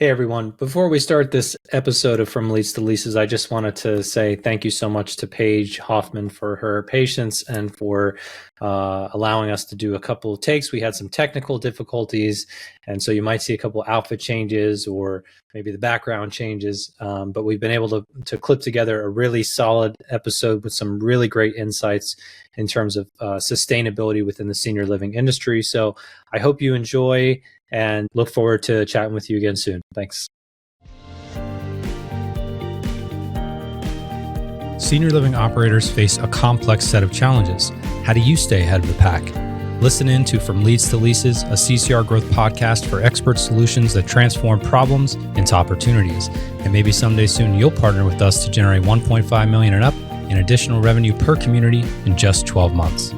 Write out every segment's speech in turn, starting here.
Hey everyone, before we start this episode of From Leads to Leases, I just wanted to say thank you so much to Paige Hoffman for her patience and for allowing us to do a couple of takes. We had some technical difficulties, and so you might see a couple of outfit changes or maybe the background changes, but we've been able to clip together a really solid episode with some really great insights in terms of sustainability within the senior living industry. So I hope you enjoy and look forward to chatting with you again soon. Thanks. Senior living operators face a complex set of challenges. How do you stay ahead of the pack? Listen in to From Leads to Leases, a CCR Growth podcast for expert solutions that transform problems into opportunities. And maybe someday soon you'll partner with us to generate $1.5 million and up in additional revenue per community in just 12 months.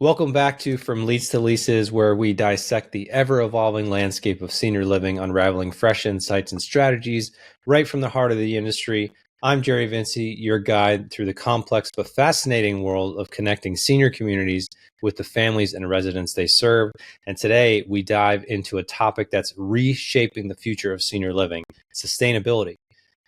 Welcome back to From Leads to Leases, where we dissect the ever-evolving landscape of senior living, unraveling fresh insights and strategies right from the heart of the industry. I'm Jerry Vinci, your guide through the complex but fascinating world of connecting senior communities with the families and residents they serve. And today we dive into a topic that's reshaping the future of senior living: sustainability.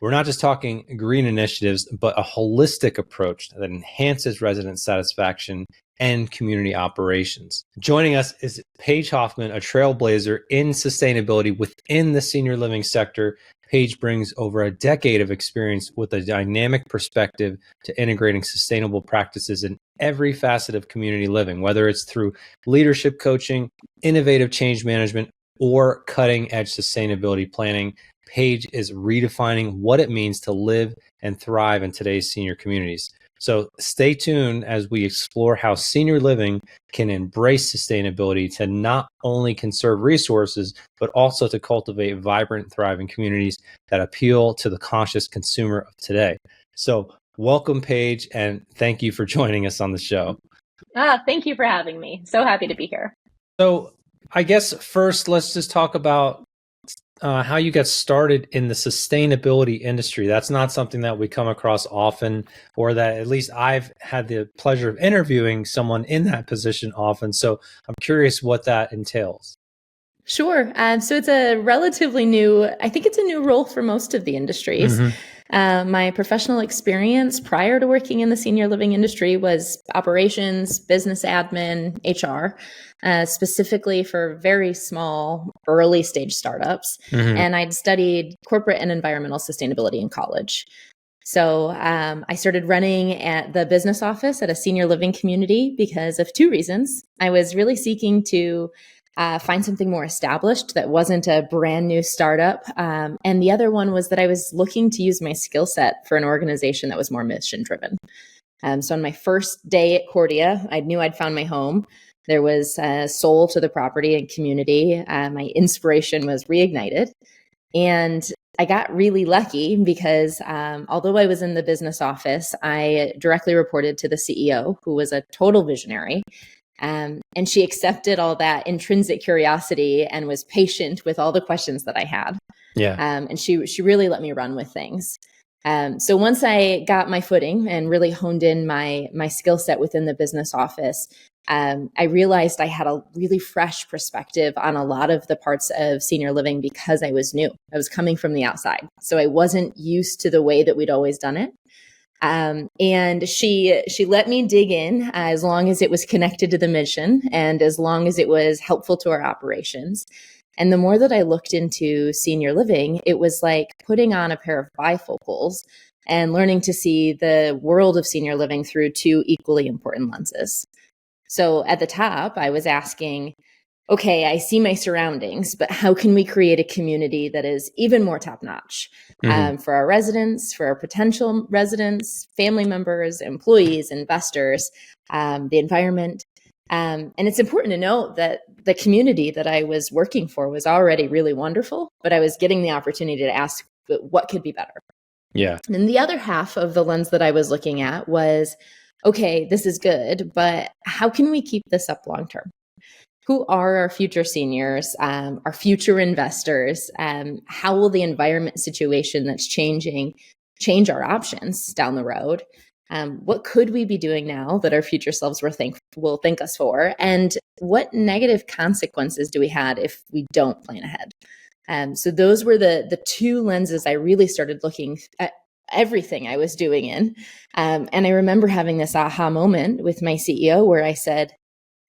We're not just talking green initiatives, but a holistic approach that enhances resident satisfaction and community operations. Joining us is Paige Hoffman, a trailblazer in sustainability within the senior living sector. Paige brings over a decade of experience with a dynamic perspective to integrating sustainable practices in every facet of community living, whether it's through leadership coaching, innovative change management, or cutting-edge sustainability planning. Paige is redefining what it means to live and thrive in today's senior communities. So stay tuned as we explore how senior living can embrace sustainability to not only conserve resources, but also to cultivate vibrant, thriving communities that appeal to the conscious consumer of today. So welcome, Paige, and thank you for joining us on the show. Thank you for having me. So happy to be here. So I guess first, let's just talk about how you got started in the sustainability industry. That's not something that we come across often, or that at least I've had the pleasure of interviewing someone in that position often. So I'm curious what that entails. Sure. So it's a relatively new, I think it's a new role for most of the industries. My professional experience prior to working in the senior living industry was operations, business admin, HR, specifically for very small early stage startups. And I'd studied corporate and environmental sustainability in college. So I started running at the business office at a senior living community because of two reasons. I was really seeking to find something more established that wasn't a brand new startup. And the other one was that I was looking to use my skill set for an organization that was more mission driven. So on my first day at Cordia, I knew I'd found my home. There was a soul to the property and community. My inspiration was reignited. And I got really lucky because although I was in the business office, I directly reported to the CEO, who was a total visionary. And she accepted all that intrinsic curiosity and was patient with all the questions that I had. And she really let me run with things. So once I got my footing and really honed in my skill set within the business office, I realized I had a really fresh perspective on a lot of the parts of senior living because I was new. I was coming from the outside. So I wasn't used to the way that we'd always done it. And she let me dig in as long as it was connected to the mission and as long as it was helpful to our operations. And the more that I looked into senior living, it was like putting on a pair of bifocals and learning to see the world of senior living through two equally important lenses. So at the top, I was asking, okay, I see my surroundings, but how can we create a community that is even more top-notch for our residents, for our potential residents, family members, employees, investors, the environment? And it's important to note that the community that I was working for was already really wonderful, but I was getting the opportunity to ask what could be better. Yeah. And then the other half of the lens that I was looking at was, okay, this is good, but how can we keep this up long-term? Who are our future seniors, our future investors? How will the environment situation that's changing change our options down the road? What could we be doing now that our future selves will thank us for? And what negative consequences do we have if we don't plan ahead? So those were the two lenses I really started looking at everything I was doing in. And I remember having this aha moment with my CEO where I said,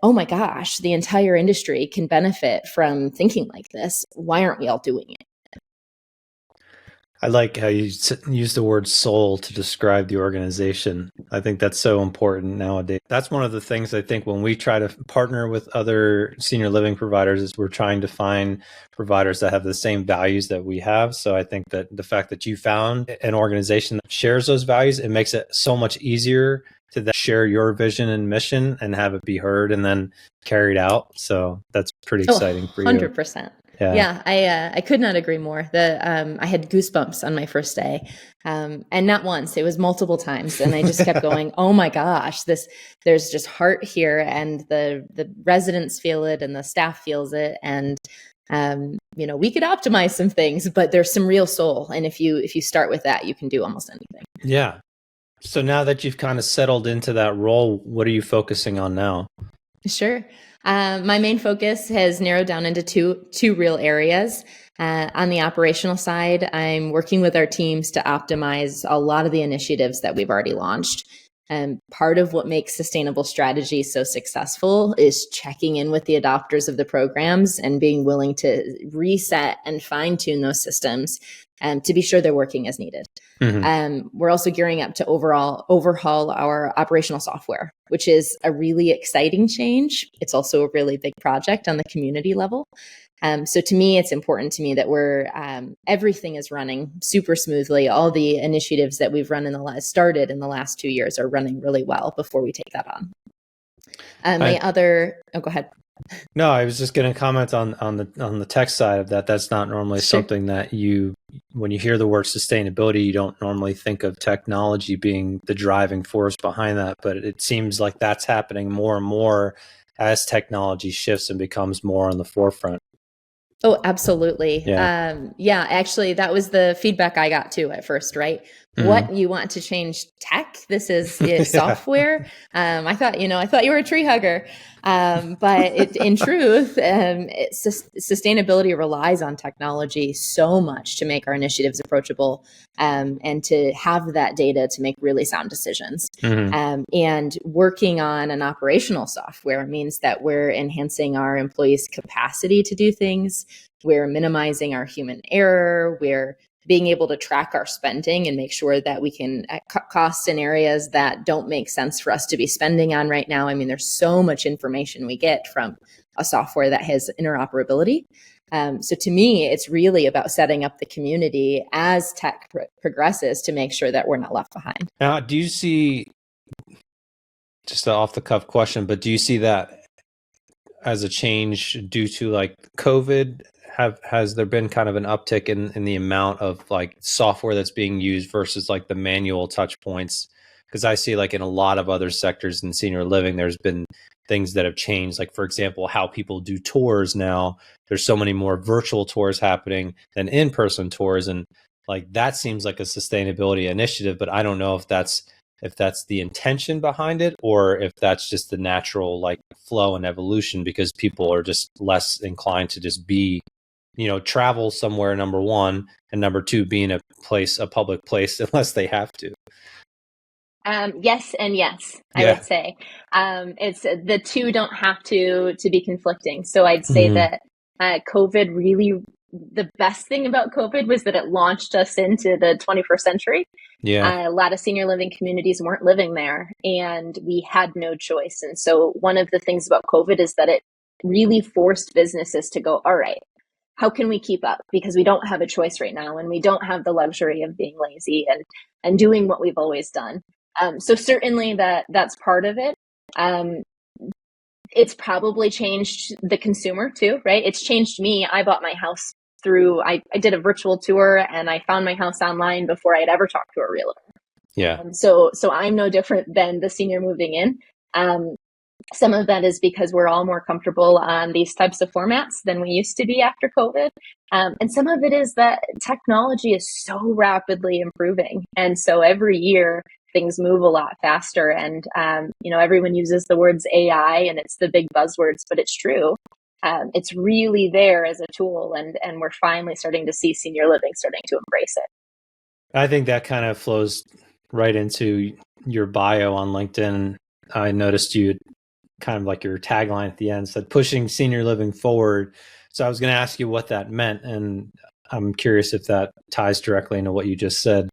oh my gosh, the entire industry can benefit from thinking like this. Why aren't we all doing it? I like how you use the word soul to describe the organization. I think that's so important nowadays. That's one of the things I think when we try to partner with other senior living providers is we're trying to find providers that have the same values that we have. So I think that the fact that you found an organization that shares those values, it makes it so much easier to then share your vision and mission and have it be heard and then carried out. So that's pretty exciting for you. 100%. Yeah, I could not agree more. I had goosebumps on my first day, and not once; it was multiple times, and I just kept going. Oh my gosh, there's just heart here, and the residents feel it, and the staff feels it, and we could optimize some things, but there's some real soul, and if you start with that, you can do almost anything. Yeah. So now that you've kind of settled into that role, what are you focusing on now? Sure. My main focus has narrowed down into two real areas. On the operational side, I'm working with our teams to optimize a lot of the initiatives that we've already launched. And part of what makes sustainable strategy so successful is checking in with the adopters of the programs and being willing to reset and fine tune those systems to be sure they're working as needed. Mm-hmm. We're also gearing up to overhaul our operational software, which is a really exciting change. It's also a really big project on the community level. So to me, it's important to me that everything is running super smoothly. All the initiatives that we've started in the last 2 years are running really well before we take that on. Go ahead. No, I was just going to comment on the tech side of that. That's not normally something that when you hear the word sustainability, you don't normally think of technology being the driving force behind that. But it seems like that's happening more and more as technology shifts and becomes more on the forefront. Oh, absolutely. Yeah, actually, that was the feedback I got too at first, right? Mm-hmm. What, you want to change tech? This is software. I thought you were a tree hugger. But in truth, sustainability relies on technology so much to make our initiatives approachable and to have that data to make really sound decisions. Mm-hmm. And working on an operational software means that we're enhancing our employees' capacity to do things. We're minimizing our human error. We're being able to track our spending and make sure that we can cut costs in areas that don't make sense for us to be spending on right now. I mean, there's so much information we get from a software that has interoperability. So to me, it's really about setting up the community as tech progresses to make sure that we're not left behind. Now, do you see, just an off the cuff question, but do you see that as a change due to like COVID? Has there been kind of an uptick in the amount of like software that's being used versus like the manual touch points? Because I see like in a lot of other sectors in senior living, there's been things that have changed. Like, for example, how people do tours now. There's so many more virtual tours happening than in-person tours. And like that seems like a sustainability initiative, but I don't know if that's the intention behind it or if that's just the natural like flow and evolution because people are just less inclined to just be travel somewhere, number one, and number two, be in a public place unless they have to. Yes and yes, I would say. It's the two don't have to be conflicting. So I'd say that COVID really, the best thing about COVID was that it launched us into the 21st century. Yeah. A lot of senior living communities weren't living there and we had no choice. And so one of the things about COVID is that it really forced businesses to go, all right, how can we keep up? Because we don't have a choice right now and we don't have the luxury of being lazy and doing what we've always done. So certainly that's part of it. It's probably changed the consumer too, right? It's changed me. I bought my house I did a virtual tour and I found my house online before I had ever talked to a realtor. Yeah. So I'm no different than the senior moving in. Some of that is because we're all more comfortable on these types of formats than we used to be after COVID. And some of it is that technology is so rapidly improving. And so every year things move a lot faster. And, everyone uses the words AI and it's the big buzzwords, but it's true. It's really there as a tool, and we're finally starting to see senior living starting to embrace it. I think that kind of flows right into your bio on LinkedIn. I noticed you kind of like your tagline at the end said pushing senior living forward. So I was going to ask you what that meant, and I'm curious if that ties directly into what you just said.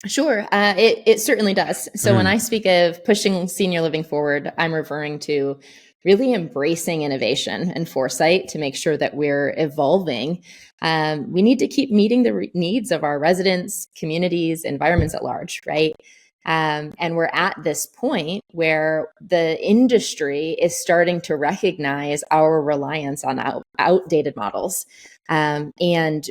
Sure. It certainly does. So when I speak of pushing senior living forward, I'm referring to really embracing innovation and foresight to make sure that we're evolving. We need to keep meeting the needs of our residents, communities, environments at large, right? And we're at this point where the industry is starting to recognize our reliance on outdated models. And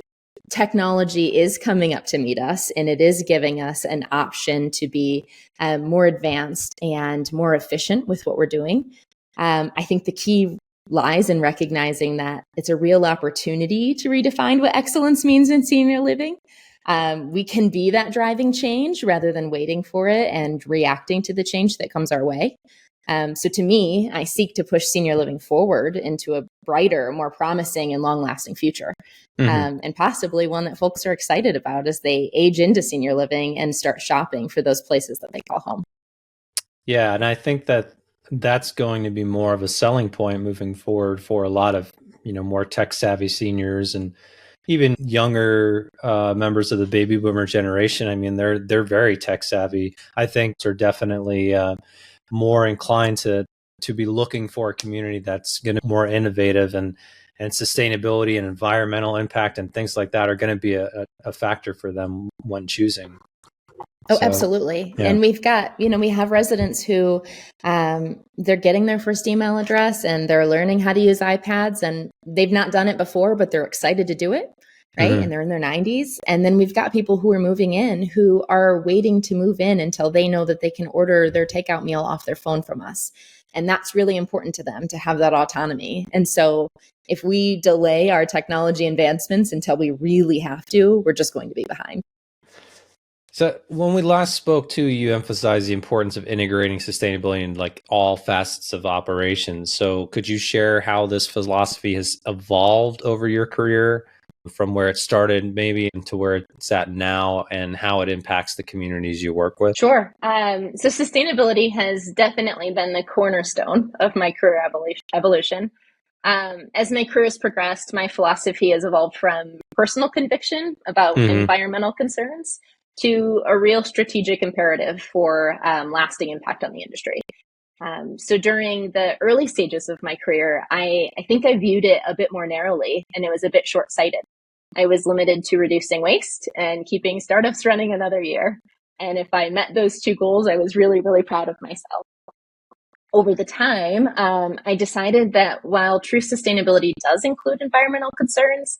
technology is coming up to meet us, and it is giving us an option to be more advanced and more efficient with what we're doing. I think the key lies in recognizing that it's a real opportunity to redefine what excellence means in senior living. We can be that driving change rather than waiting for it and reacting to the change that comes our way. So to me, I seek to push senior living forward into a brighter, more promising and long-lasting future. And possibly one that folks are excited about as they age into senior living and start shopping for those places that they call home. Yeah, and I think that that's going to be more of a selling point moving forward for a lot of, more tech-savvy seniors and even younger members of the baby boomer generation. I mean, they're very tech-savvy. I think they're definitely more inclined to be looking for a community that's going to be more innovative, and sustainability and environmental impact and things like that are going to be a factor for them when choosing. Oh, absolutely. Yeah. And we've got, we have residents who they're getting their first email address and they're learning how to use iPads, and they've not done it before, but they're excited to do it. Right. And they're in their 90s. And then we've got people who are moving in who are waiting to move in until they know that they can order their takeout meal off their phone from us. And that's really important to them, to have that autonomy. And so if we delay our technology advancements until we really have to, we're just going to be behind. So when we last spoke to you, emphasized the importance of integrating sustainability in like all facets of operations. So could you share how this philosophy has evolved over your career, from where it started maybe to where it's at now, and how it impacts the communities you work with? Sure. So sustainability has definitely been the cornerstone of my career evolution. As my career has progressed, my philosophy has evolved from personal conviction about environmental concerns to a real strategic imperative for lasting impact on the industry. So during the early stages of my career, I think I viewed it a bit more narrowly, and it was a bit short-sighted. I was limited to reducing waste and keeping startups running another year. And if I met those two goals, I was really, really proud of myself. Over the time, I decided that while true sustainability does include environmental concerns,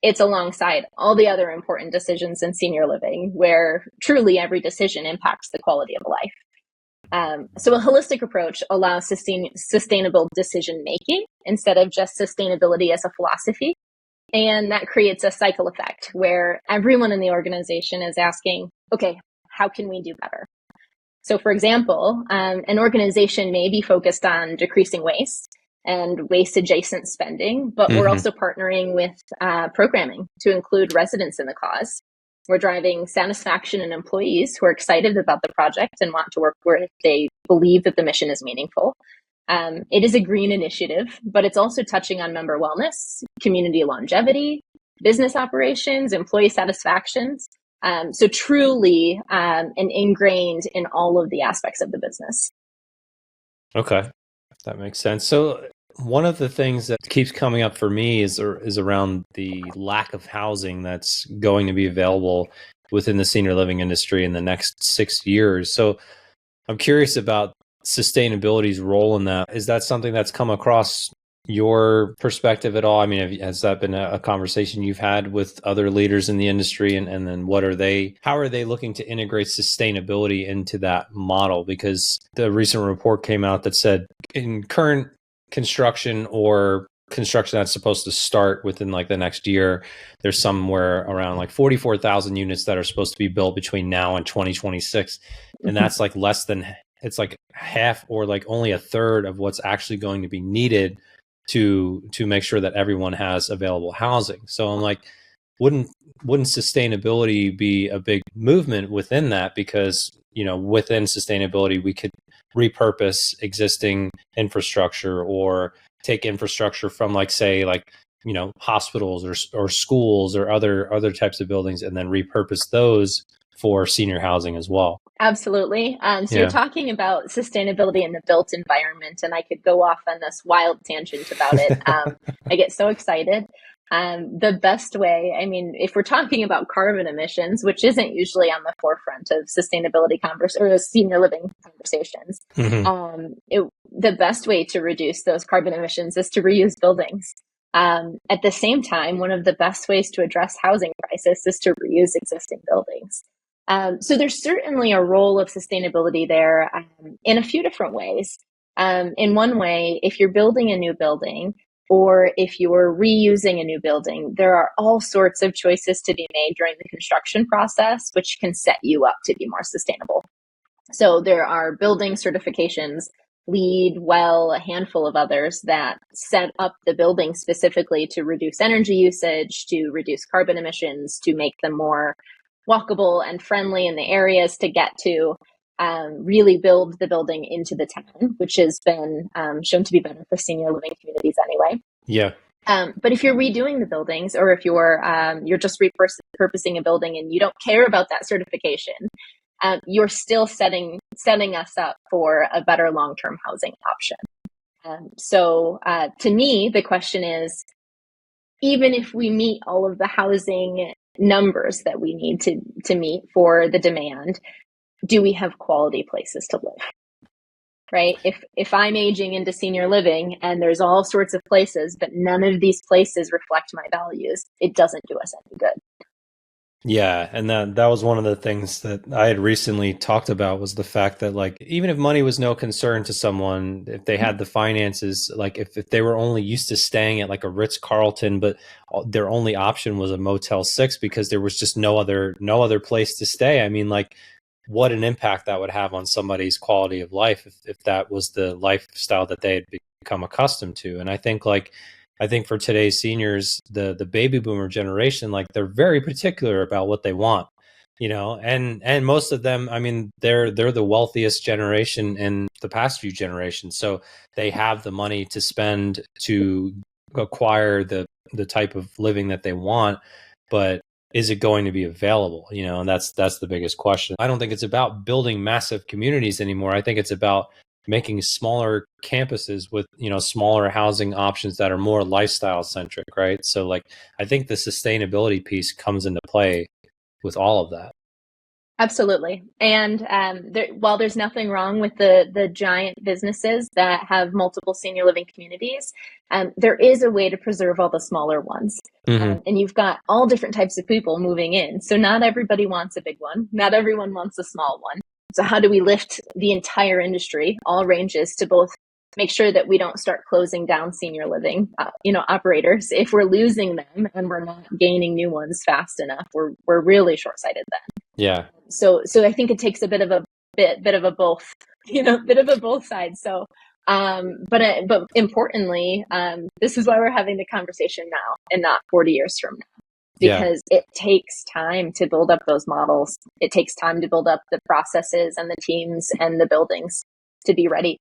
it's alongside all the other important decisions in senior living, where truly every decision impacts the quality of life. So a holistic approach allows sustainable decision making instead of just sustainability as a philosophy. And that creates a cycle effect where everyone in the organization is asking, okay, how can we do better? So for example, an organization may be focused on decreasing waste and waste adjacent spending, but we're also partnering with programming to include residents in the cause. We're driving satisfaction in employees who are excited about the project and want to work where they believe that the mission is meaningful. It is a green initiative, but it's also touching on member wellness, community longevity, business operations, employee satisfactions. So truly and ingrained in all of the aspects of the business. Okay, that makes sense. So one of the things that keeps coming up for me is around the lack of housing that's going to be available within the senior living industry in the next 6 years. So I'm curious about sustainability's role in that. Is that something that's come across your perspective at all? I mean, has that been a conversation you've had with other leaders in the industry? And then how are they looking to integrate sustainability into that model? Because the recent report came out that said in current construction or construction that's supposed to start within like the next year. There's somewhere around like 44,000 units that are supposed to be built between now and 2026. And that's like it's like half or like only a third of what's actually going to be needed to make sure that everyone has available housing. So I'm like, wouldn't sustainability be a big movement within that? Because, within sustainability, we could repurpose existing infrastructure or take infrastructure from hospitals or schools or other types of buildings and then repurpose those for senior housing as well. Absolutely. So you're talking about sustainability in the built environment, and I could go off on this wild tangent about it. I get so excited. The best way, if we're talking about carbon emissions, which isn't usually on the forefront of sustainability or senior living conversations, the best way to reduce those carbon emissions is to reuse buildings. At the same time, one of the best ways to address housing crisis is to reuse existing buildings. So there's certainly a role of sustainability there in a few different ways. In one way, if you're building a new building or if you're reusing a new building, there are all sorts of choices to be made during the construction process, which can set you up to be more sustainable. So there are building certifications, LEED, WELL, a handful of others that set up the building specifically to reduce energy usage, to reduce carbon emissions, to make them more walkable and friendly in the areas to get to, really build the building into the town, which has been shown to be better for senior living communities anyway. Yeah. But if you're redoing the buildings, or if you're just repurposing a building and you don't care about that certification, you're still setting us up for a better long-term housing option. So to me, the question is, even if we meet all of the housing numbers that we need to meet for the demand, do we have quality places to live? Right? If I'm aging into senior living and there's all sorts of places, but none of these places reflect my values, it doesn't do us any good. Yeah, and that was one of the things that I had recently talked about, was the fact that like, even if money was no concern to someone, if they had the finances, like if they were only used to staying at like a Ritz-Carlton, but their only option was a Motel 6 because there was just no other place to stay. I mean, like, what an impact that would have on somebody's quality of life if that was the lifestyle that they had become accustomed to. And I think for today's seniors, the baby boomer generation, like, they're very particular about what they want, and most of them, they're the wealthiest generation in the past few generations. So they have the money to spend to acquire the type of living that they want, but is it going to be available? And that's the biggest question. I don't think it's about building massive communities anymore. I think it's about making smaller campuses with, smaller housing options that are more lifestyle centric, right? So like, I think the sustainability piece comes into play with all of that. Absolutely. And while there's nothing wrong with the giant businesses that have multiple senior living communities, there is a way to preserve all the smaller ones. Mm-hmm. And you've got all different types of people moving in. So not everybody wants a big one. Not everyone wants a small one. So how do we lift the entire industry, all ranges, to both make sure that we don't start closing down senior living, operators? If we're losing them and we're not gaining new ones fast enough, we're really short-sighted then. Yeah. So I think it takes a bit of a both, bit of a both sides. So, but importantly, this is why we're having the conversation now and not 40 years from now, because it takes time to build up those models. It takes time to build up the processes and the teams and the buildings to be ready.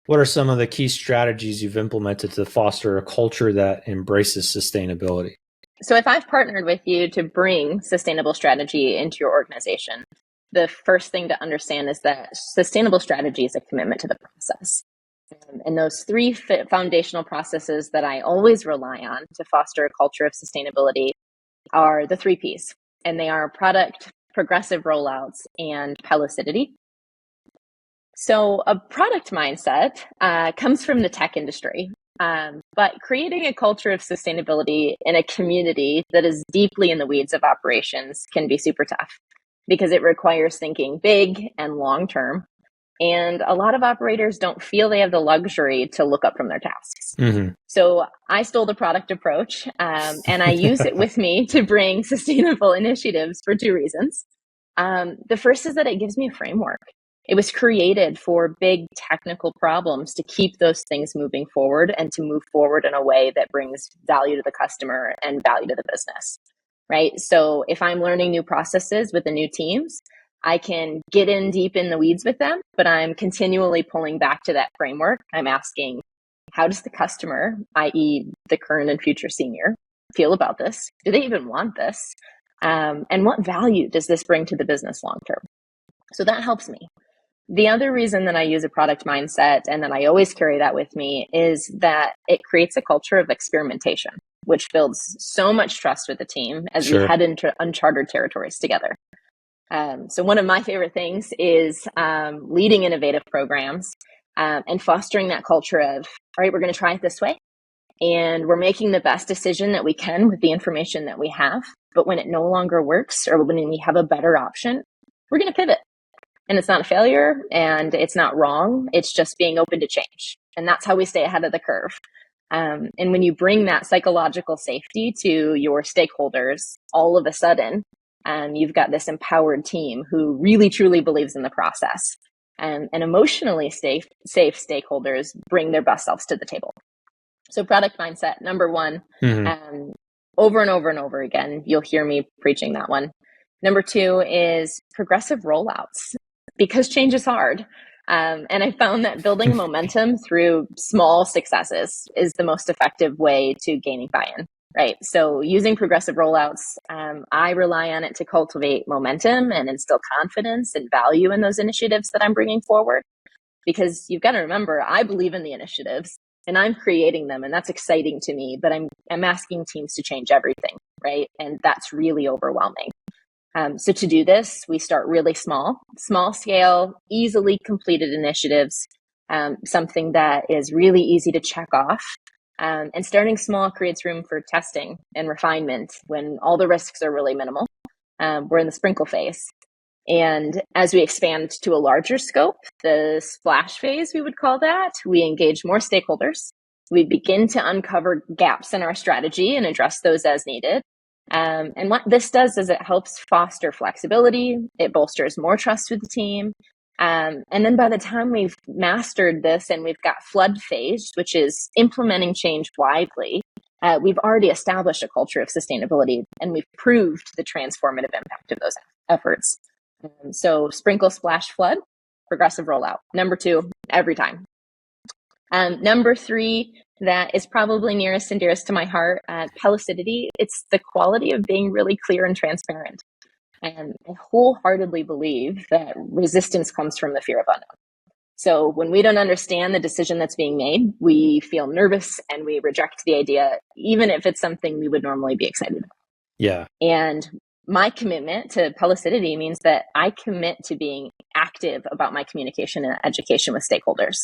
What are some of the key strategies you've implemented to foster a culture that embraces sustainability? So if I've partnered with you to bring sustainable strategy into your organization, the first thing to understand is that sustainable strategy is a commitment to the process. And those three foundational processes that I always rely on to foster a culture of sustainability are the 3 Ps, and they are product, progressive rollouts, and pellucidity. So a product mindset comes from the tech industry. But creating a culture of sustainability in a community that is deeply in the weeds of operations can be super tough, because it requires thinking big and long term. And a lot of operators don't feel they have the luxury to look up from their tasks. So I stole the product approach, and I use it with me to bring sustainable initiatives for two reasons. The first is that it gives me a framework. It was created for big technical problems to keep those things moving forward and to move forward in a way that brings value to the customer and value to the business, right? So if I'm learning new processes with the new teams, I can get in deep in the weeds with them, but I'm continually pulling back to that framework. I'm asking, how does the customer, i.e. the current and future senior, feel about this? Do they even want this? And what value does this bring to the business long term? So that helps me. The other reason that I use a product mindset and that I always carry that with me is that it creates a culture of experimentation, which builds so much trust with the team as we head into uncharted territories together. So one of my favorite things is leading innovative programs and fostering that culture of, all right, we're going to try it this way. And we're making the best decision that we can with the information that we have. But when it no longer works or when we have a better option, we're going to pivot. And it's not a failure and it's not wrong. It's just being open to change. And that's how we stay ahead of the curve. And when you bring that psychological safety to your stakeholders, all of a sudden, you've got this empowered team who really, truly believes in the process. And emotionally safe stakeholders bring their best selves to the table. So product mindset, number one, over and over and over again, you'll hear me preaching that one. Number two is progressive rollouts, because change is hard. And I found that building momentum through small successes is the most effective way to gaining buy-in, right? So using progressive rollouts, I rely on it to cultivate momentum and instill confidence and value in those initiatives that I'm bringing forward. Because you've got to remember, I believe in the initiatives and I'm creating them, and that's exciting to me, but I'm asking teams to change everything, right? And that's really overwhelming. So to do this, we start really small scale, easily completed initiatives, something that is really easy to check off. And starting small creates room for testing and refinement when all the risks are really minimal. We're in the sprinkle phase. And as we expand to a larger scope, the splash phase, we would call that, we engage more stakeholders. We begin to uncover gaps in our strategy and address those as needed. And what this does is it helps foster flexibility. It bolsters more trust with the team. And then by the time we've mastered this and we've got flood phase, which is implementing change widely, we've already established a culture of sustainability and we've proved the transformative impact of those efforts. So sprinkle, splash, flood, progressive rollout. Number two, every time. Number three, that is probably nearest and dearest to my heart, pellicity. It's the quality of being really clear and transparent. And I wholeheartedly believe that resistance comes from the fear of unknown. So when we don't understand the decision that's being made, we feel nervous and we reject the idea, even if it's something we would normally be excited about. Yeah. And my commitment to pellicity means that I commit to being active about my communication and education with stakeholders.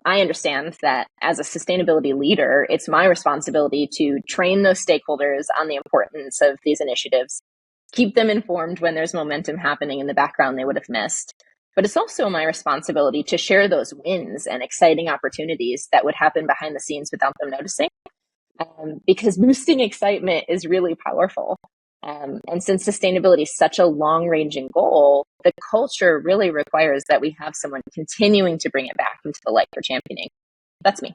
I understand that as a sustainability leader, it's my responsibility to train those stakeholders on the importance of these initiatives, keep them informed when there's momentum happening in the background they would have missed. But it's also my responsibility to share those wins and exciting opportunities that would happen behind the scenes without them noticing. Because boosting excitement is really powerful. And since sustainability is such a long-ranging goal, the culture really requires that we have someone continuing to bring it back into the light for championing. That's me.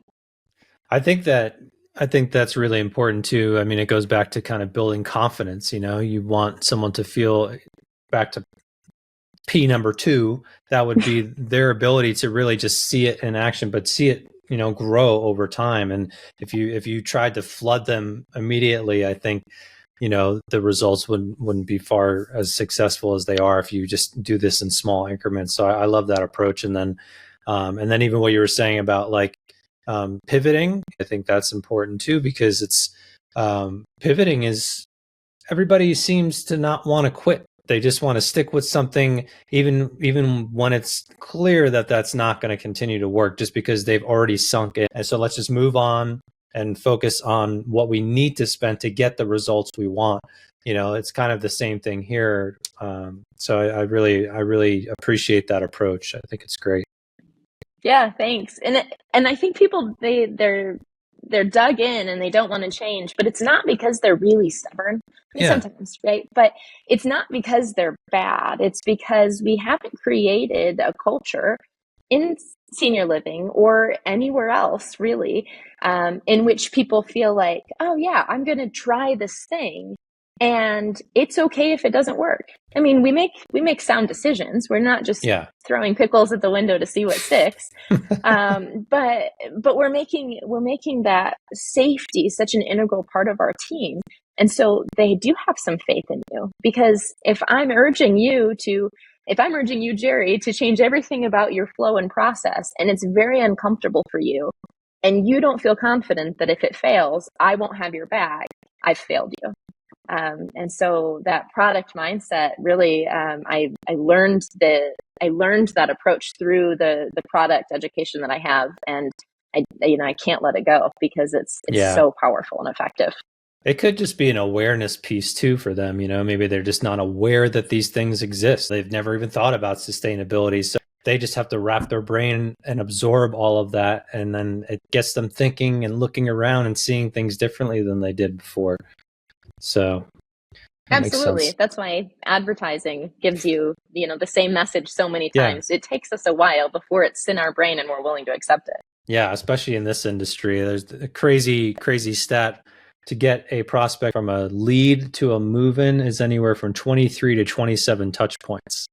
I think that's really important too. I mean, it goes back to kind of building confidence. You know, you want someone to feel, back to P number two, that would be their ability to really just see it in action, but see it, you know, grow over time. And if you tried to flood them immediately, I think, you know, the results wouldn't be far as successful as they are if you just do this in small increments. So I love that approach. And then even what you were saying about like pivoting, I think that's important too, because it's pivoting is, everybody seems to not want to quit. They just want to stick with something, even when it's clear that that's not going to continue to work, just because they've already sunk it. And so let's just move on and focus on what we need to spend to get the results we want. It's kind of the same thing here. So I really appreciate that approach. I think it's great. Yeah, thanks. And I think people they're dug in and they don't want to change, but it's not because they're really stubborn. Sometimes, right? But it's not because they're bad. It's because we haven't created a culture in senior living or anywhere else really, in which people feel like, oh yeah, I'm going to try this thing and it's okay if it doesn't work. I mean, we make sound decisions. We're not just throwing pickles at the window to see what sticks. But we're making that safety such an integral part of our team. And so they do have some faith in you, because if I'm urging you, Jerry, to change everything about your flow and process, and it's very uncomfortable for you, and you don't feel confident that if it fails, I won't have your back, I've failed you. And so that product mindset really, I learned that approach through the product education that I have, and I can't let it go because it's so powerful and effective. It could just be an awareness piece too for them. Maybe they're just not aware that these things exist. They've never even thought about sustainability. So they just have to wrap their brain and absorb all of that. And then it gets them thinking and looking around and seeing things differently than they did before. So absolutely. That's why advertising gives you, the same message so many times. It takes us a while before it's in our brain and we're willing to accept it. Yeah, especially in this industry. There's a crazy stat. To get a prospect from a lead to a move-in is anywhere from 23 to 27 touch points.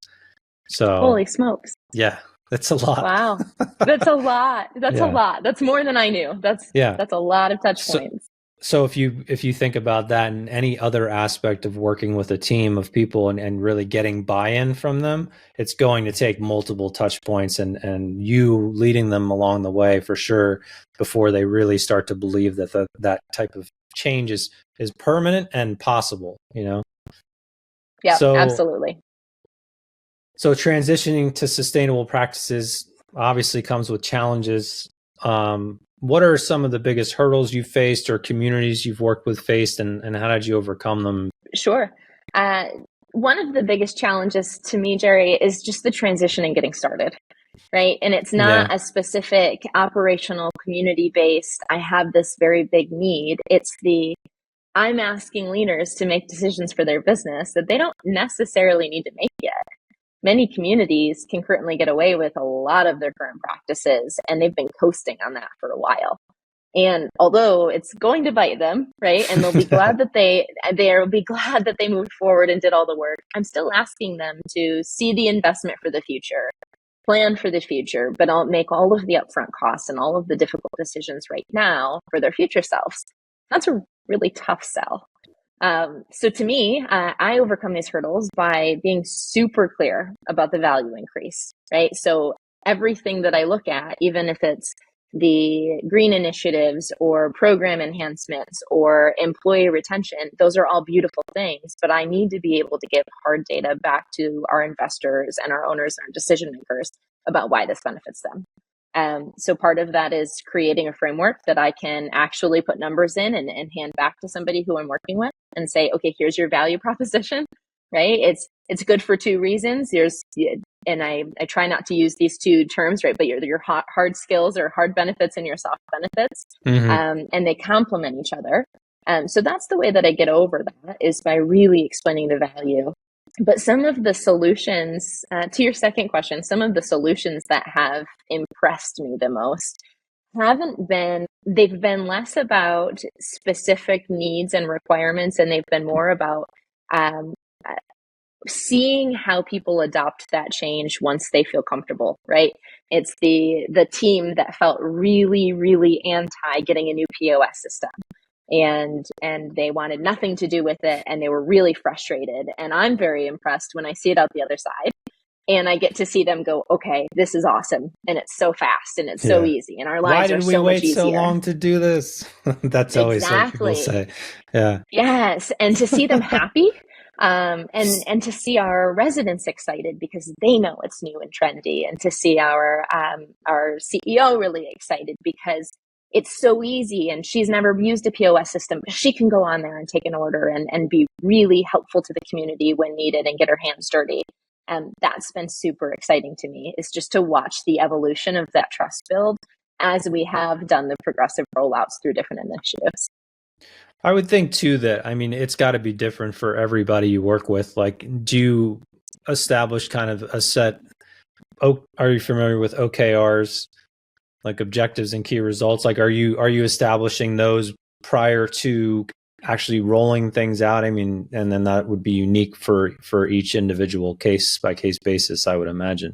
So holy smokes. Yeah, that's a lot. Wow. That's a lot. That's a lot. That's more than I knew. That's a lot of touch points. So if you think about that in any other aspect of working with a team of people and really getting buy-in from them, it's going to take multiple touch points and you leading them along the way for sure before they really start to believe that that type of change is permanent and possible, Yeah, absolutely. So transitioning to sustainable practices obviously comes with challenges. What are some of the biggest hurdles you faced or communities you've worked with faced, and how did you overcome them? Sure. One of the biggest challenges to me, Jerry, is just the transition and getting started, right? And it's not a specific operational community-based, I have this very big need. It's I'm asking leaders to make decisions for their business that they don't necessarily need to make yet. Many communities can currently get away with a lot of their current practices, and they've been coasting on that for a while. And although it's going to bite them, right, and they'll be glad that they'll be glad that they moved forward and did all the work, I'm still asking them to see the investment for the future, plan for the future, but I'll make all of the upfront costs and all of the difficult decisions right now for their future selves. That's a really tough sell. So to me, I overcome these hurdles by being super clear about the value increase, right? So everything that I look at, even if it's the green initiatives or program enhancements or employee retention, those are all beautiful things, but I need to be able to give hard data back to our investors and our owners and our decision makers about why this benefits them. So part of that is creating a framework that I can actually put numbers in and hand back to somebody who I'm working with and say, okay, here's your value proposition, right? It's good for two reasons. And I try not to use these two terms, right? But your hard skills or hard benefits and your soft benefits, and they complement each other. So that's the way that I get over that, is by really explaining the value. But some of the solutions, to your second question, some of the solutions that have impressed me the most they've been less about specific needs and requirements, and they've been more about seeing how people adopt that change once they feel comfortable, right? It's the team that felt really, really anti getting a new POS system. And they wanted nothing to do with it, and they were really frustrated. And I'm very impressed when I see it out the other side and I get to see them go, okay, this is awesome, and it's so fast and it's so easy, and our lives are so much easier. Why did we wait so long to do this? That's always what people say. Yeah. Yes, and to see them happy, and to see our residents excited because they know it's new and trendy, and to see our CEO really excited because it's so easy, and she's never used a POS system, but she can go on there and take an order and be really helpful to the community when needed and get her hands dirty. That's been super exciting to me, is just to watch the evolution of that trust build as we have done the progressive rollouts through different initiatives. I would think too that, I mean, it's got to be different for everybody you work with. Like, do you establish kind of a set, are you familiar with OKRs, like objectives and key results? Like, are you establishing those prior to actually rolling things out? I mean, and then that would be unique for each individual case by case basis, I would imagine.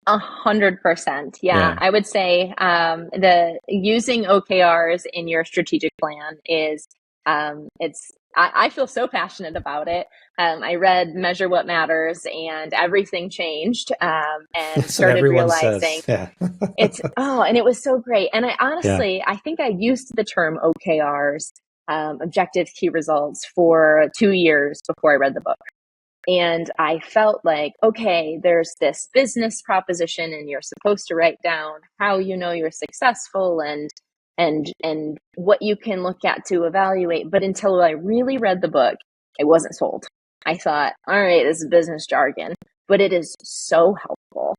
100%. Yeah. I would say the using OKRs in your strategic plan is I feel so passionate about it. I read Measure What Matters, and everything changed, and started realizing and it was so great. And I honestly, I think I used the term OKRs, objectives, key results, for 2 years before I read the book. And I felt like, okay, there's this business proposition, and you're supposed to write down how you know you're successful and what you can look at to evaluate. But until I really read the book, I wasn't sold. I thought, all right, this is business jargon, but it is so helpful.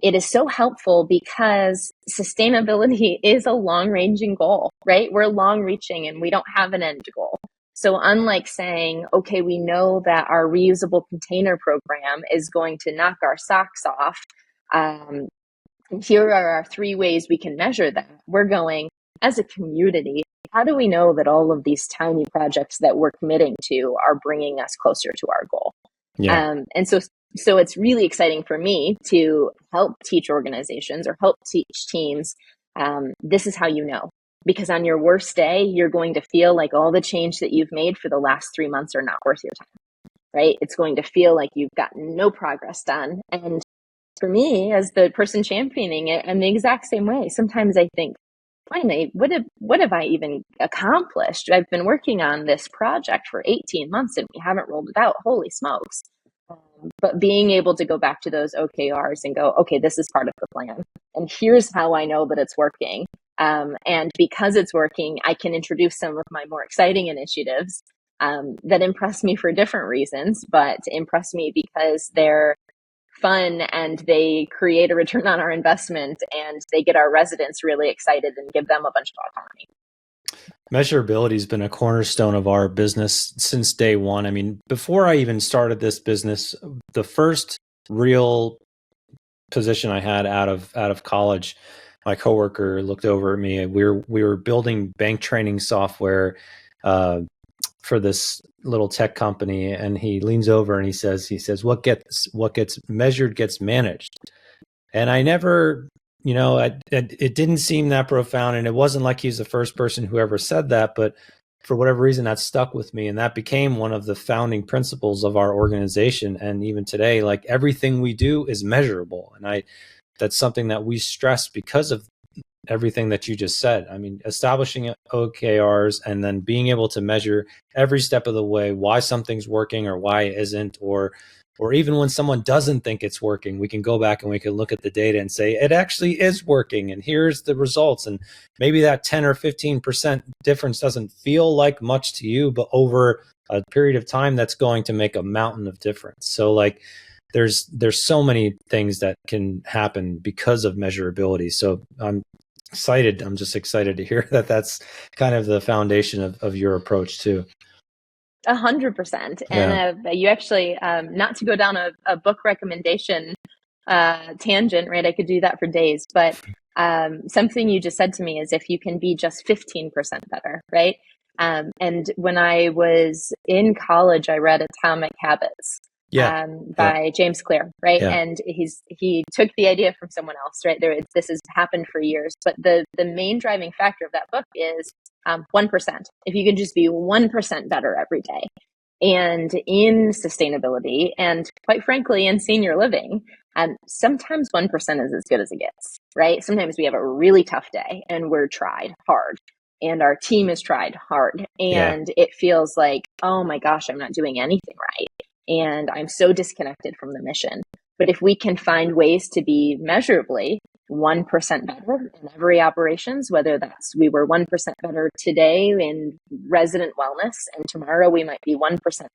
It is so helpful because sustainability is a long-ranging goal, right? We're long-reaching and we don't have an end goal. So unlike saying, okay, we know that our reusable container program is going to knock our socks off, here are our 3 ways we can measure that. We're going, as a community, how do we know that all of these tiny projects that we're committing to are bringing us closer to our goal? And so it's really exciting for me to help teach organizations or help teach teams. This is how you know. Because on your worst day, you're going to feel like all the change that you've made for the last 3 months are not worth your time, right? It's going to feel like you've gotten no progress done. And for me, as the person championing it, I'm the exact same way. Sometimes I think, finally, what have I even accomplished? I've been working on this project for 18 months and we haven't rolled it out. Holy smokes. But being able to go back to those OKRs and go, okay, this is part of the plan. And here's how I know that it's working. And because it's working, I can introduce some of my more exciting initiatives that impress me for different reasons, but impress me because they're fun and they create a return on our investment and they get our residents really excited and give them a bunch of autonomy. Measurability has been a cornerstone of our business since day one. I mean, before I even started this business, the first real position I had out of college, my coworker looked over at me. We were building bank training software for this little tech company, and he leans over and he says, "What gets measured gets managed." And I never, it didn't seem that profound, and it wasn't like he's the first person who ever said that, but for whatever reason, that stuck with me, and that became one of the founding principles of our organization. And even today, like, everything we do is measurable, and that's something that we stress because of everything that you just said. I mean, establishing OKRs and then being able to measure every step of the way why something's working or why it isn't, or even when someone doesn't think it's working, we can go back and we can look at the data and say, it actually is working, and here's the results. And maybe that 10 or 15% difference doesn't feel like much to you, but over a period of time, that's going to make a mountain of difference. So like, there's so many things that can happen because of measurability. So I'm just excited to hear that that's kind of the foundation of your approach too. 100%. And you actually, not to go down a book recommendation tangent, right? I could do that for days, but something you just said to me is if you can be just 15% better, right? And when I was in college, I read Atomic Habits. By James Clear, right? And he took the idea from someone else, right? This has happened for years, but the main driving factor of that book is 1%. If you can just be 1% better every day. And in sustainability, and quite frankly, in senior living, sometimes 1% is as good as it gets, right? Sometimes we have a really tough day and we're tried hard. And our team has tried hard. And it feels like, oh my gosh, I'm not doing anything right. And I'm so disconnected from the mission. But if we can find ways to be measurably 1% better in every operations, whether that's we were 1% better today in resident wellness, and tomorrow we might be 1% better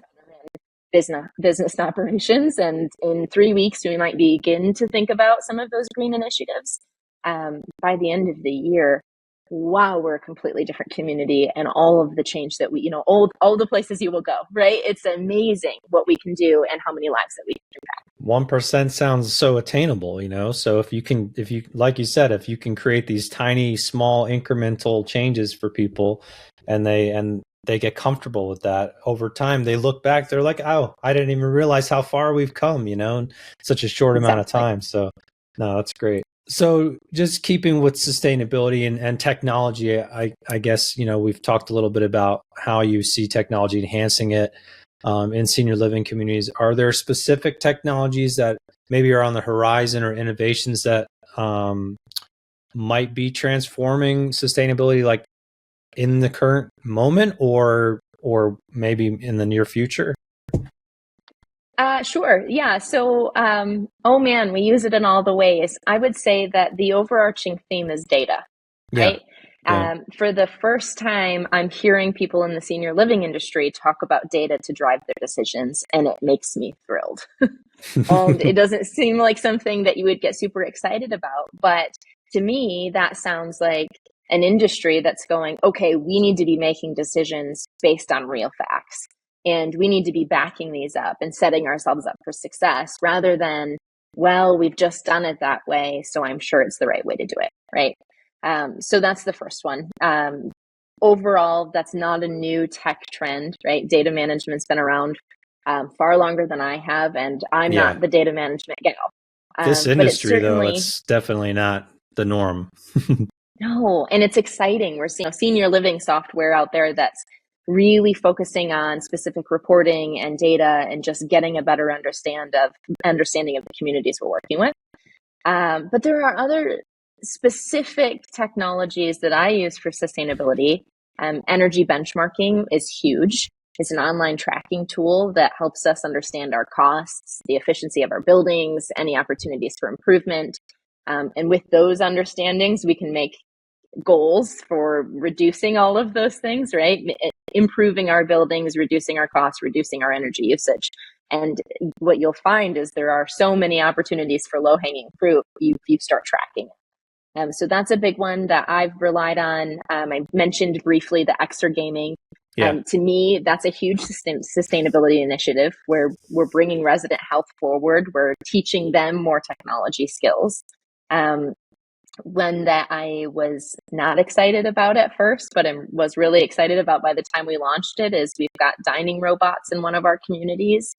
in business operations. And in 3 weeks, we might begin to think about some of those green initiatives. By the end of the year, wow, we're a completely different community, and all of the change that we, all the places you will go, right? It's amazing what we can do and how many lives that we can impact. 1% sounds so attainable, so if you, like you said, if you can create these tiny, small, incremental changes for people and they get comfortable with that over time, they look back, they're like, oh, I didn't even realize how far we've come, in such a short amount of time. So no, that's great. So just keeping with sustainability and technology, I guess, we've talked a little bit about how you see technology enhancing it in senior living communities. Are there specific technologies that maybe are on the horizon or innovations that might be transforming sustainability, like in the current moment or maybe in the near future? Sure. Yeah. So, oh man, we use it in all the ways. I would say that the overarching theme is data, right? Yeah. For the first time, I'm hearing people in the senior living industry talk about data to drive their decisions, and it makes me thrilled. And it doesn't seem like something that you would get super excited about, but to me, that sounds like an industry that's going, okay, we need to be making decisions based on real facts. And we need to be backing these up and setting ourselves up for success rather than, well, we've just done it that way, so I'm sure it's the right way to do it, right? So that's the first one. Overall, that's not a new tech trend, right? Data management's been around far longer than I have, and I'm not the data management gal. This industry, though, it's definitely not the norm. No, and it's exciting. We're seeing senior living software out there that's really focusing on specific reporting and data and just getting a better understanding of the communities we're working with. But there are other specific technologies that I use for sustainability. Energy benchmarking is huge. It's an online tracking tool that helps us understand our costs, the efficiency of our buildings, any opportunities for improvement. And with those understandings, we can make goals for reducing all of those things, right? Improving our buildings, reducing our costs, reducing our energy usage. And what you'll find is there are so many opportunities for low-hanging fruit if you start tracking. So that's a big one that I've relied on. I mentioned briefly the Extra Gaming. To me, that's a huge sustainability initiative where we're bringing resident health forward. We're teaching them more technology skills. One that I was not excited about at first, but I was really excited about by the time we launched it, is we've got dining robots in one of our communities.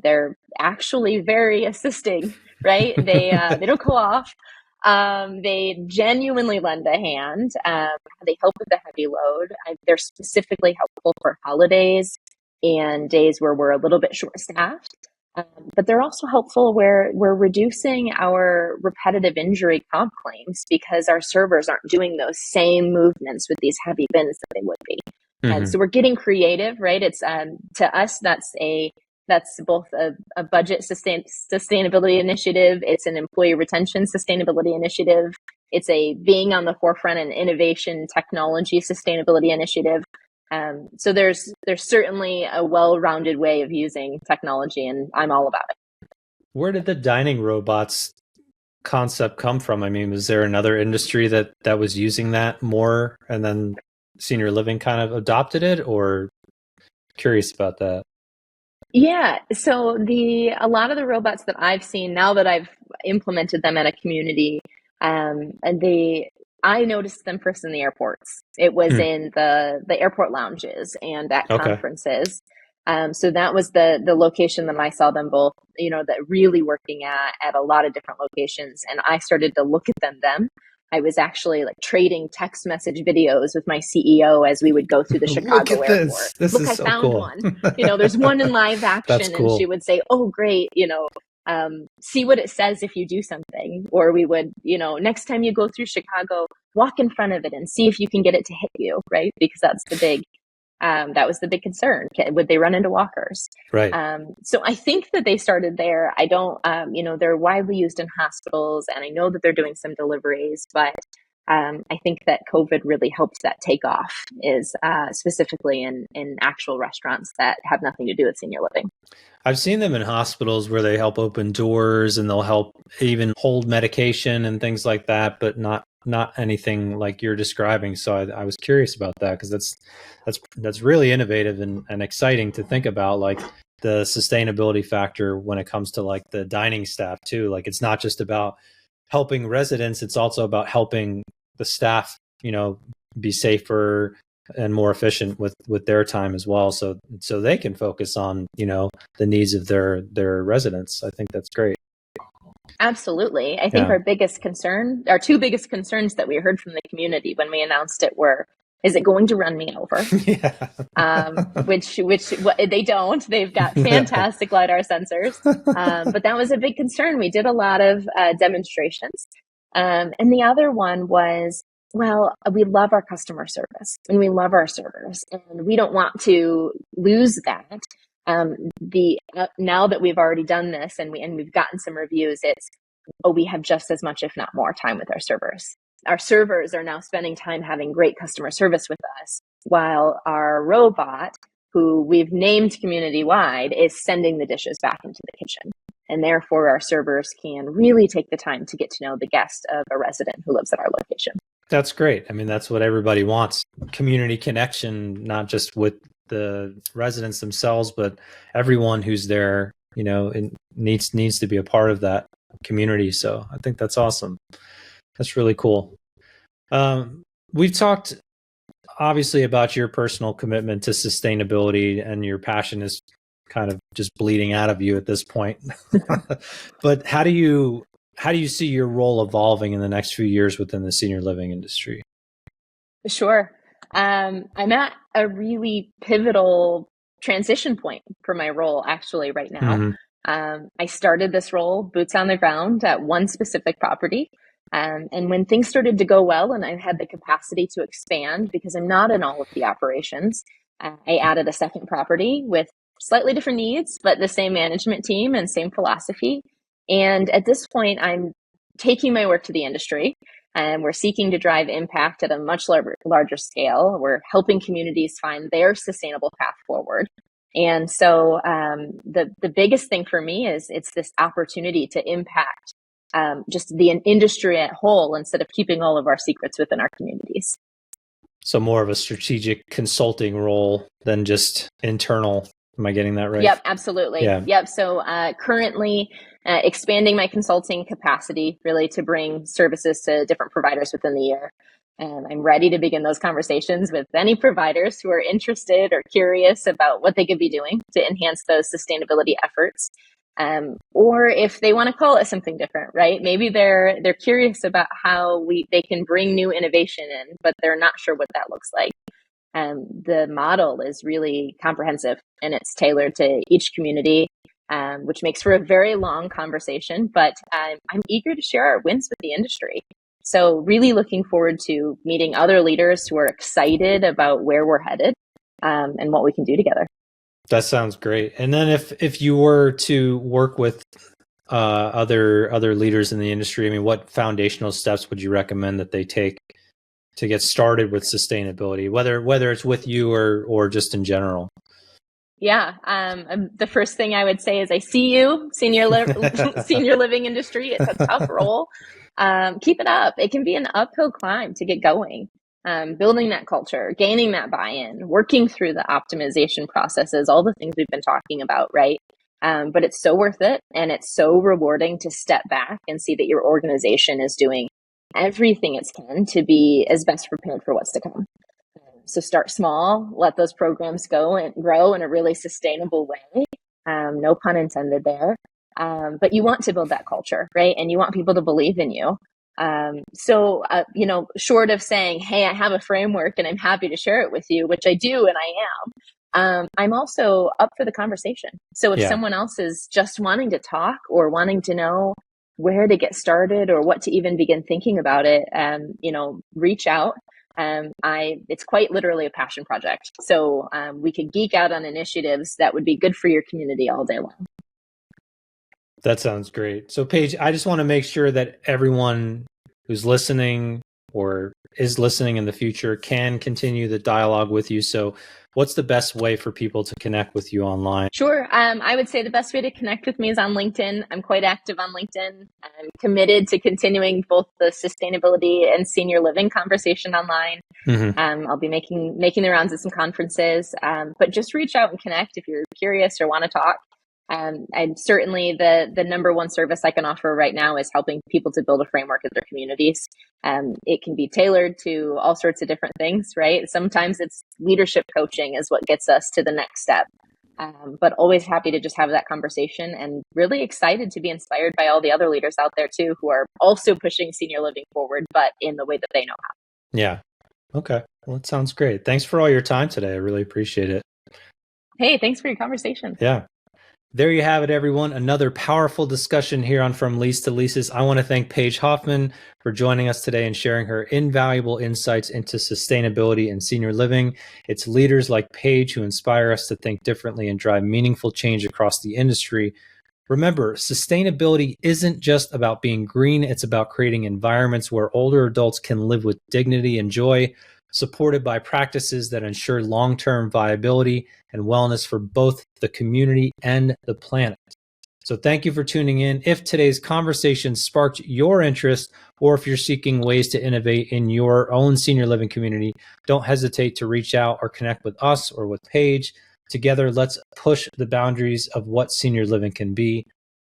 They're actually very assisting, right? They don't go off. They genuinely lend a hand. They help with the heavy load. They're specifically helpful for holidays and days where we're a little bit short-staffed. But they're also helpful where we're reducing our repetitive injury comp claims because our servers aren't doing those same movements with these heavy bins that they would be. And so we're getting creative, right? It's to us, that's both a budget sustainability initiative. It's an employee retention sustainability initiative. It's a being on the forefront and innovation technology sustainability initiative. So there's certainly a well-rounded way of using technology, and I'm all about it. Where did the dining robots concept come from? I mean, was there another industry that was using that more and then senior living kind of adopted it, or curious about that? Yeah. So a lot of the robots that I've seen now that I've implemented them at a community, I noticed them first in the airports. It was in the airport lounges and at conferences. So that was the location that I saw them both, that really working at a lot of different locations. And I started to look at them. I was actually trading text message videos with my CEO as we would go through the Chicago airport. This is so cool. One. There's one in live action, cool. And she would say, "Oh, great! See what it says if you do something." Or we would, next time you go through Chicago, walk in front of it and see if you can get it to hit you, right? Because that's the That was the big concern. Would they run into walkers? Right. So I think that they started there. I don't, they're widely used in hospitals, and I know that they're doing some deliveries, but I think that COVID really helped that take off, is specifically in actual restaurants that have nothing to do with senior living. I've seen them in hospitals where they help open doors and they'll help even hold medication and things like that, but not anything like you're describing. So I was curious about that, because that's really innovative and exciting to think about, like the sustainability factor when it comes to like the dining staff too. Like it's not just about helping residents, it's also about helping the staff, be safer and more efficient with their time as well. So they can focus on, the needs of their residents. I think that's great. Absolutely. I think our two biggest concerns that we heard from the community when we announced it were, is it going to run me over? Which they don't. They've got fantastic LiDAR sensors. But that was a big concern. We did a lot of demonstrations. And the other one was, well, we love our customer service and we love our servers, and we don't want to lose that. Now that we've already done this and we've gotten some reviews, we have just as much, if not more, time with our servers. Our servers are now spending time having great customer service with us, while our robot, who we've named community-wide, is sending the dishes back into the kitchen. And therefore, our servers can really take the time to get to know the guest of a resident who lives at our location. That's great. I mean, that's what everybody wants. Community connection, not just with the residents themselves, but everyone who's there, it needs to be a part of that community. So I think that's awesome. That's really cool. We've talked obviously about your personal commitment to sustainability, and your passion is kind of just bleeding out of you at this point. But how do you see your role evolving in the next few years within the senior living industry? Sure. I'm at a really pivotal transition point for my role actually right now. Mm-hmm. I started this role boots on the ground at one specific property. And when things started to go well and I had the capacity to expand, because I'm not in all of the operations, I added a second property with slightly different needs, but the same management team and same philosophy. And at this point, I'm taking my work to the industry, and we're seeking to drive impact at a much larger scale. We're helping communities find their sustainable path forward. And so the biggest thing for me is it's this opportunity to impact just the industry at whole, instead of keeping all of our secrets within our communities. So more of a strategic consulting role than just internal. Am I getting that right? Yep, absolutely. Yeah. Yep. So currently expanding my consulting capacity, really to bring services to different providers within the year. And I'm ready to begin those conversations with any providers who are interested or curious about what they could be doing to enhance those sustainability efforts. Or if they want to call it something different, right? Maybe they're curious about how they can bring new innovation in, but they're not sure what that looks like. The model is really comprehensive, and it's tailored to each community, which makes for a very long conversation, but I'm eager to share our wins with the industry. So really looking forward to meeting other leaders who are excited about where we're headed and what we can do together. That sounds great. And then if you were to work with other leaders in the industry, I mean, what foundational steps would you recommend that they take to get started with sustainability, whether it's with you or just in general? Yeah. The first thing I would say is I see you, senior living industry. It's a tough role. Keep it up. It can be an uphill climb to get going. Building that culture, gaining that buy-in, working through the optimization processes, all the things we've been talking about, right? But it's so worth it. And it's so rewarding to step back and see that your organization is doing everything it can to be as best prepared for what's to come. So start small, let those programs go and grow in a really sustainable way. No pun intended there. But you want to build that culture, right? And you want people to believe in you. Short of saying, hey, I have a framework and I'm happy to share it with you, which I do and I am, I'm also up for the conversation. So if someone else is just wanting to talk or wanting to know where to get started or what to even begin thinking about it, reach out. It's quite literally a passion project. So we could geek out on initiatives that would be good for your community all day long. That sounds great. So Paige, I just want to make sure that everyone who's listening or is listening in the future can continue the dialogue with you. So what's the best way for people to connect with you online? Sure. I would say the best way to connect with me is on LinkedIn. I'm quite active on LinkedIn. I'm committed to continuing both the sustainability and senior living conversation online. I'll be making the rounds at some conferences, but just reach out and connect if you're curious or want to talk. And certainly the number one service I can offer right now is helping people to build a framework in their communities. It can be tailored to all sorts of different things, right? Sometimes it's leadership coaching is what gets us to the next step. But always happy to just have that conversation, and really excited to be inspired by all the other leaders out there too, who are also pushing senior living forward, but in the way that they know how. Yeah. Okay. Well, it sounds great. Thanks for all your time today. I really appreciate it. Hey, thanks for your conversation. Yeah. There you have it, everyone. Another powerful discussion here on From Lease to Leases. I want to thank Paige Hoffman for joining us today and sharing her invaluable insights into sustainability and senior living. It's leaders like Paige who inspire us to think differently and drive meaningful change across the industry. Remember, sustainability isn't just about being green. It's about creating environments where older adults can live with dignity and joy, supported by practices that ensure long-term viability and wellness for both the community and the planet. So thank you for tuning in. If today's conversation sparked your interest, or if you're seeking ways to innovate in your own senior living community, don't hesitate to reach out or connect with us or with Paige. Together, let's push the boundaries of what senior living can be.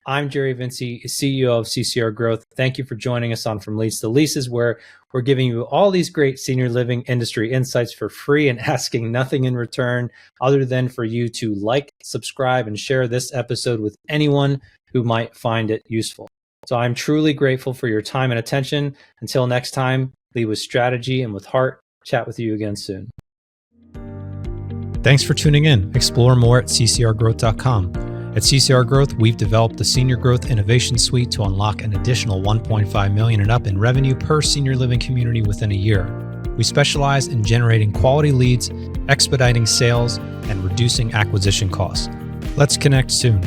I'm Jerry Vinci, CEO of CCR Growth. Thank you for joining us on From Lease to Leases, where we're giving you all these great senior living industry insights for free and asking nothing in return other than for you to like, subscribe, and share this episode with anyone who might find it useful. So I'm truly grateful for your time and attention. Until next time, lead with strategy and with heart. Chat with you again soon. Thanks for tuning in. Explore more at ccrgrowth.com. At CCR Growth, we've developed the Senior Growth Innovation Suite to unlock an additional $1.5 million and up in revenue per senior living community within a year. We specialize in generating quality leads, expediting sales, and reducing acquisition costs. Let's connect soon.